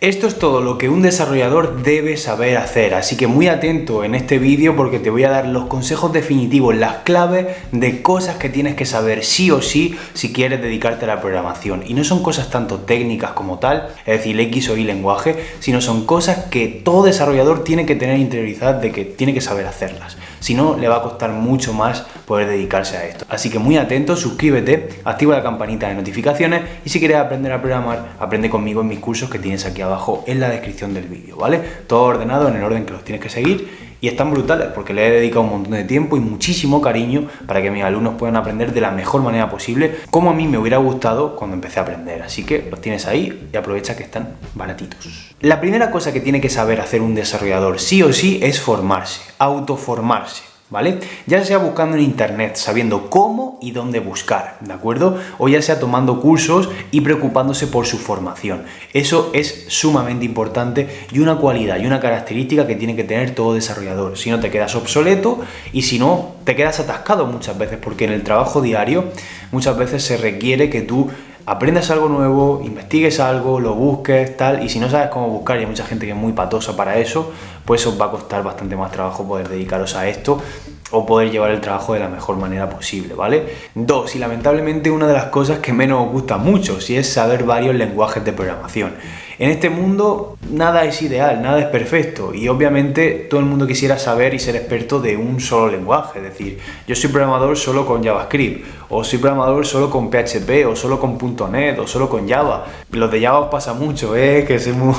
Esto es todo lo que un desarrollador debe saber hacer, así que muy atento en este vídeo porque te voy a dar los consejos definitivos, las claves de cosas que tienes que saber sí o sí si quieres dedicarte a la programación. Y no son cosas tanto técnicas como tal, es decir, X o Y lenguaje, sino son cosas que todo desarrollador tiene que tener interiorizadas de que tiene que saber hacerlas. Si no, le va a costar mucho más poder dedicarse a esto. Así que muy atento, suscríbete, activa la campanita de notificaciones y si quieres aprender a programar, aprende conmigo en mis cursos que tienes aquí abajo en la descripción del vídeo, ¿vale? Todo ordenado en el orden que los tienes que seguir y están brutales porque le he dedicado un montón de tiempo y muchísimo cariño para que mis alumnos puedan aprender de la mejor manera posible, como a mí me hubiera gustado cuando empecé a aprender. Así que los tienes ahí y aprovecha que están baratitos. La primera cosa que tiene que saber hacer un desarrollador sí o sí es formarse, autoformarse, ¿vale? Ya sea buscando en internet, sabiendo cómo y dónde buscar, ¿de acuerdo? O ya sea tomando cursos y preocupándose por su formación. Eso es sumamente importante y una cualidad y una característica que tiene que tener todo desarrollador. Si no te quedas obsoleto y si no te quedas atascado muchas veces, porque en el trabajo diario muchas veces se requiere que tú aprendas algo nuevo, investigues algo, lo busques, tal, y si no sabes cómo buscar, y hay mucha gente que es muy patosa para eso, pues os va a costar bastante más trabajo poder dedicaros a esto o poder llevar el trabajo de la mejor manera posible, ¿vale? 2. Y lamentablemente una de las cosas que menos os gusta mucho, si es saber varios lenguajes de programación. En este mundo nada es ideal, nada es perfecto y obviamente todo el mundo quisiera saber y ser experto de un solo lenguaje, es decir, yo soy programador solo con JavaScript, o soy programador solo con PHP, o solo con .NET, o solo con Java. Los de Java os pasa mucho, que soy muy...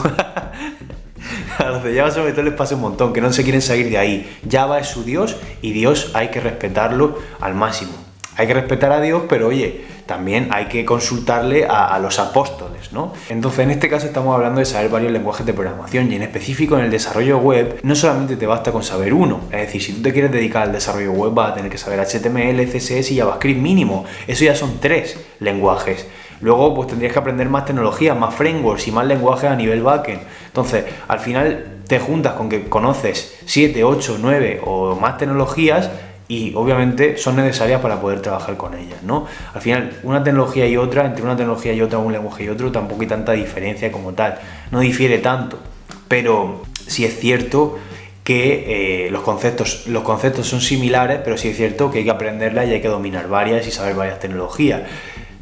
A los de Java sobre todo les pasa un montón, que no se quieren salir de ahí. Java es su Dios y Dios hay que respetarlo al máximo. Hay que respetar a Dios, pero oye, también hay que consultarle a los apóstoles, ¿no? Entonces, en este caso estamos hablando de saber varios lenguajes de programación y en específico en el desarrollo web no solamente te basta con saber uno. Es decir, si tú te quieres dedicar al desarrollo web vas a tener que saber HTML, CSS y JavaScript mínimo. Eso ya son 3 lenguajes. Luego, pues tendrías que aprender más tecnologías, más frameworks y más lenguajes a nivel backend. Entonces, al final te juntas con que conoces 7, 8, 9 o más tecnologías y obviamente son necesarias para poder trabajar con ellas, ¿no? Al final, una tecnología y otra, entre una tecnología y otra, un lenguaje y otro, tampoco hay tanta diferencia como tal. No difiere tanto, pero sí es cierto que los conceptos son similares, pero sí es cierto que hay que aprenderlas y hay que dominar varias y saber varias tecnologías.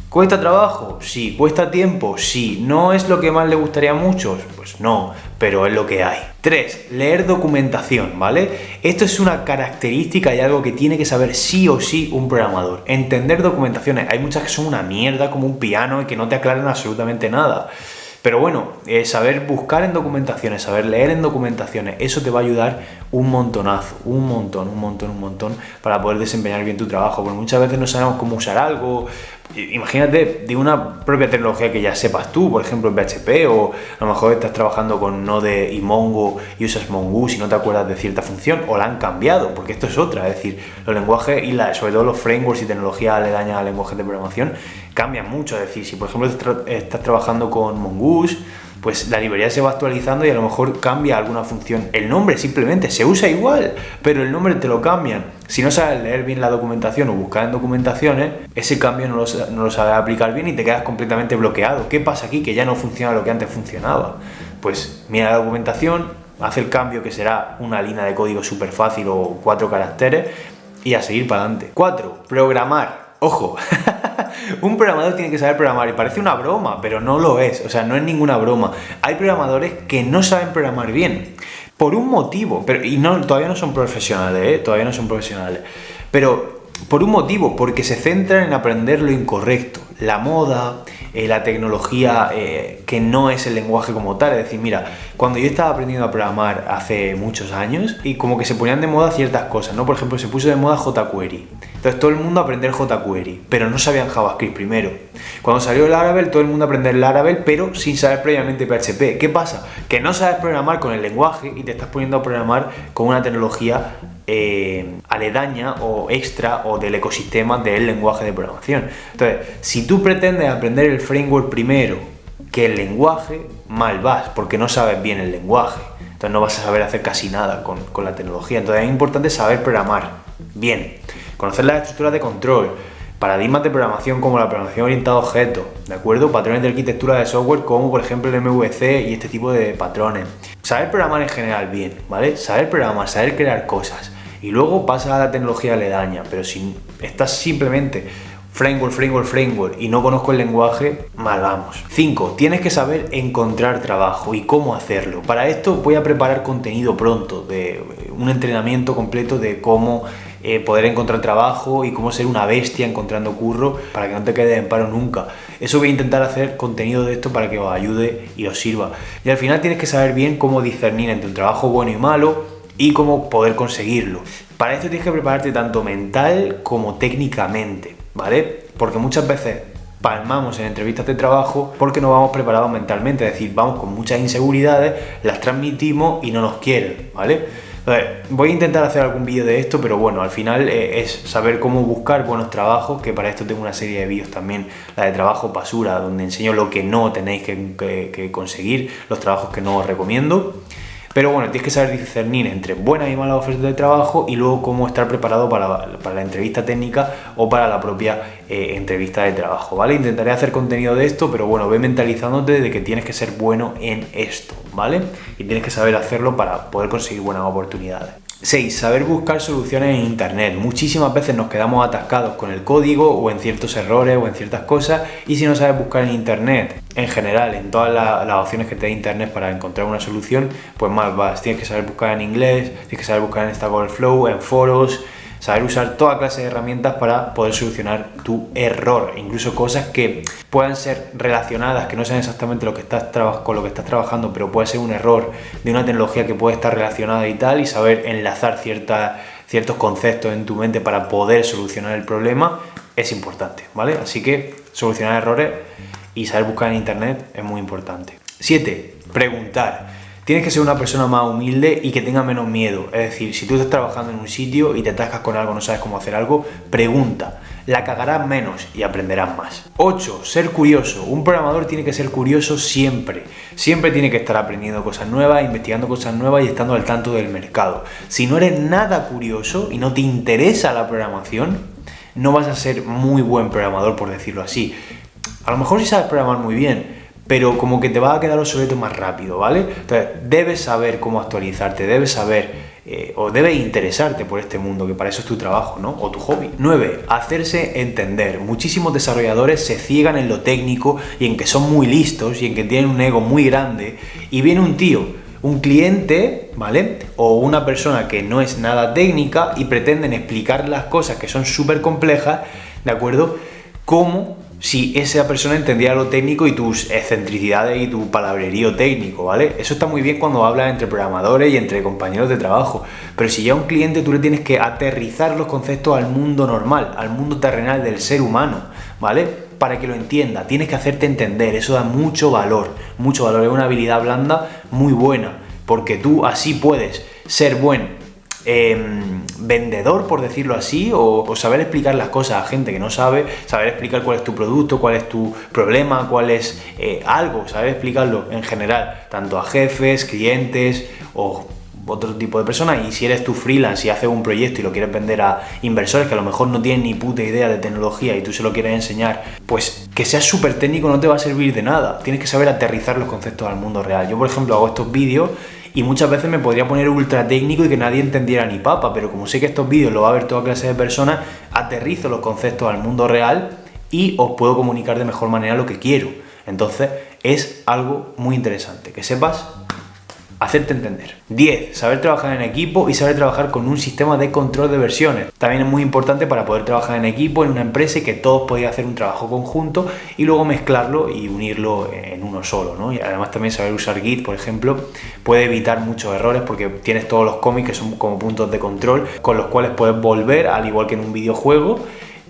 ¿Cuesta trabajo? Sí. ¿Cuesta tiempo? Sí. ¿No es lo que más le gustaría a muchos? Pues no, pero es lo que hay. 3. Leer documentación, ¿vale? Esto es una característica y algo que tiene que saber sí o sí un programador. Entender documentaciones. Hay muchas que son una mierda como un piano y que no te aclaran absolutamente nada. Pero bueno, saber buscar en documentaciones, saber leer en documentaciones, eso te va a ayudar un montonazo, un montón para poder desempeñar bien tu trabajo, porque muchas veces no sabemos cómo usar algo. Imagínate de una propia tecnología que ya sepas tú, por ejemplo PHP, o a lo mejor estás trabajando con Node y Mongo y usas Mongoose y no te acuerdas de cierta función, o la han cambiado, porque esto es otra, es decir, los lenguajes y sobre todo los frameworks y tecnologías aledañas a lenguajes de programación cambian mucho, es decir, si por ejemplo estás trabajando con Mongoose, pues la librería se va actualizando y a lo mejor cambia alguna función. El nombre simplemente se usa igual, pero el nombre te lo cambian. Si no sabes leer bien la documentación o buscar en documentaciones, ese cambio no lo sabes aplicar bien y te quedas completamente bloqueado. ¿Qué pasa aquí? Que ya no funciona lo que antes funcionaba. Pues mira la documentación, haz el cambio que será una línea de código súper fácil o 4 caracteres y a seguir para adelante. 4. Programar. Ojo, un programador tiene que saber programar y parece una broma, pero no lo es, o sea, no es ninguna broma. Hay programadores que no saben programar bien, por un motivo, todavía no son profesionales, pero por un motivo, porque se centran en aprender lo incorrecto, la moda, la tecnología que no es el lenguaje como tal. Es decir, mira, cuando yo estaba aprendiendo a programar hace muchos años y como que se ponían de moda ciertas cosas, ¿no? Por ejemplo, se puso de moda jQuery. Entonces todo el mundo a aprender jQuery, pero no sabían JavaScript primero. Cuando salió el Laravel, todo el mundo a aprender Laravel, pero sin saber previamente PHP. ¿Qué pasa? Que no sabes programar con el lenguaje y te estás poniendo a programar con una tecnología aledaña o extra o del ecosistema del lenguaje de programación. Entonces, si tú pretendes aprender el framework primero que el lenguaje, mal vas, porque no sabes bien el lenguaje. Entonces no vas a saber hacer casi nada con la tecnología. Entonces es importante saber programar bien, conocer las estructuras de control, paradigmas de programación como la programación orientada a objetos, ¿de acuerdo? Patrones de arquitectura de software como por ejemplo el MVC y este tipo de patrones. Saber programar en general bien, ¿vale? Saber programar, saber crear cosas. Y luego pasa a la tecnología aledaña, pero si estás simplemente framework y no conozco el lenguaje, mal vamos. 5. Tienes que saber encontrar trabajo y cómo hacerlo. Para esto voy a preparar contenido pronto, de un entrenamiento completo de cómo poder encontrar trabajo y cómo ser una bestia encontrando curro para que no te quedes en paro nunca. Eso voy a intentar hacer contenido de esto para que os ayude y os sirva. Y al final tienes que saber bien cómo discernir entre un trabajo bueno y malo y cómo poder conseguirlo. Para esto tienes que prepararte tanto mental como técnicamente, ¿vale? Porque muchas veces palmamos en entrevistas de trabajo porque no vamos preparados mentalmente, es decir, vamos con muchas inseguridades, las transmitimos y no nos quieren, ¿vale? Entonces, voy a intentar hacer algún vídeo de esto, pero bueno, al final es saber cómo buscar buenos trabajos, que para esto tengo una serie de vídeos también, la de trabajo basura, donde enseño lo que no tenéis que conseguir, los trabajos que no os recomiendo. Pero bueno, tienes que saber discernir entre buenas y malas ofertas de trabajo y luego cómo estar preparado para la entrevista técnica o para la propia entrevista de trabajo, ¿vale? Intentaré hacer contenido de esto, pero bueno, ve mentalizándote de que tienes que ser bueno en esto, ¿vale? Y tienes que saber hacerlo para poder conseguir buenas oportunidades. 6. Saber buscar soluciones en internet. Muchísimas veces nos quedamos atascados con el código o en ciertos errores o en ciertas cosas, y si no sabes buscar en internet, en general, en todas las opciones que te da internet para encontrar una solución, pues mal vas. Tienes que saber buscar en inglés, tienes que saber buscar en Stack Overflow, en foros, saber usar toda clase de herramientas para poder solucionar tu error, incluso cosas que puedan ser relacionadas, que no sean exactamente lo que con lo que estás trabajando, pero puede ser un error de una tecnología que puede estar relacionada y tal, y saber enlazar ciertos conceptos en tu mente para poder solucionar el problema es importante, ¿vale? Así que solucionar errores y saber buscar en internet es muy importante. 7. Preguntar. Tienes que ser una persona más humilde y que tenga menos miedo. Es decir, si tú estás trabajando en un sitio y te atascas con algo, no sabes cómo hacer algo, pregunta. La cagarás menos y aprenderás más. 8. Ser curioso. Un programador tiene que ser curioso siempre. Siempre tiene que estar aprendiendo cosas nuevas, investigando cosas nuevas y estando al tanto del mercado. Si no eres nada curioso y no te interesa la programación, no vas a ser muy buen programador, por decirlo así. A lo mejor sí sabes programar muy bien, pero como que te va a quedar obsoleto más rápido, ¿vale? Entonces, debes saber cómo actualizarte, debes saber o debes interesarte por este mundo, que para eso es tu trabajo, ¿no? O tu hobby. 9. Hacerse entender. Muchísimos desarrolladores se ciegan en lo técnico y en que son muy listos y en que tienen un ego muy grande, y viene un tío, un cliente, ¿vale? O una persona que no es nada técnica y pretenden explicar las cosas que son súper complejas, ¿de acuerdo? Como si esa persona entendiera lo técnico y tus excentricidades y tu palabrerío técnico, ¿vale? Eso está muy bien cuando hablas entre programadores y entre compañeros de trabajo, pero si ya un cliente tú le tienes que aterrizar los conceptos al mundo normal, al mundo terrenal del ser humano, ¿vale? Para que lo entienda, tienes que hacerte entender, eso da mucho valor, es una habilidad blanda muy buena, porque tú así puedes ser buen vendedor, por decirlo así, o saber explicar las cosas a gente que no sabe, saber explicar cuál es tu producto, cuál es tu problema, cuál es algo, saber explicarlo en general, tanto a jefes, clientes o otro tipo de personas. Y si eres tú freelance y haces un proyecto y lo quieres vender a inversores que a lo mejor no tienen ni puta idea de tecnología y tú se lo quieres enseñar, pues que seas súper técnico no te va a servir de nada. Tienes que saber aterrizar los conceptos al mundo real. Yo, por ejemplo, hago estos vídeos y muchas veces me podría poner ultra técnico y que nadie entendiera ni papa, pero como sé que estos vídeos los va a ver toda clase de personas, aterrizo los conceptos al mundo real y os puedo comunicar de mejor manera lo que quiero. Entonces es algo muy interesante, que sepas hacerte entender. 10. Saber trabajar en equipo y saber trabajar con un sistema de control de versiones. También es muy importante para poder trabajar en equipo en una empresa y que todos podáis hacer un trabajo conjunto y luego mezclarlo y unirlo en uno solo, ¿no? Y además también saber usar Git, por ejemplo, puede evitar muchos errores porque tienes todos los commits que son como puntos de control con los cuales puedes volver, al igual que en un videojuego,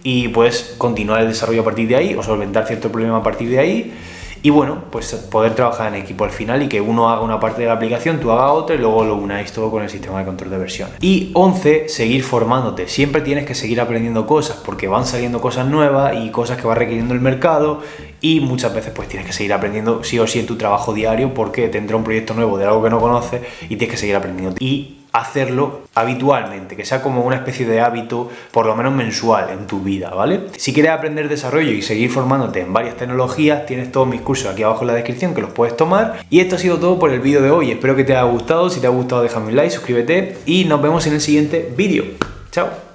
y puedes continuar el desarrollo a partir de ahí o solventar cierto problema a partir de ahí. Y bueno, pues poder trabajar en equipo al final y que uno haga una parte de la aplicación, tú hagas otra y luego lo unáis todo con el sistema de control de versiones. Y 11, seguir formándote. Siempre tienes que seguir aprendiendo cosas porque van saliendo cosas nuevas y cosas que va requiriendo el mercado y muchas veces pues tienes que seguir aprendiendo sí o sí en tu trabajo diario porque tendrá un proyecto nuevo de algo que no conoces y tienes que seguir aprendiendo. Y hacerlo habitualmente, que sea como una especie de hábito, por lo menos mensual en tu vida, ¿vale? Si quieres aprender desarrollo y seguir formándote en varias tecnologías, tienes todos mis cursos aquí abajo en la descripción que los puedes tomar. Y esto ha sido todo por el vídeo de hoy. Espero que te haya gustado. Si te ha gustado, déjame un like, suscríbete y nos vemos en el siguiente vídeo. Chao.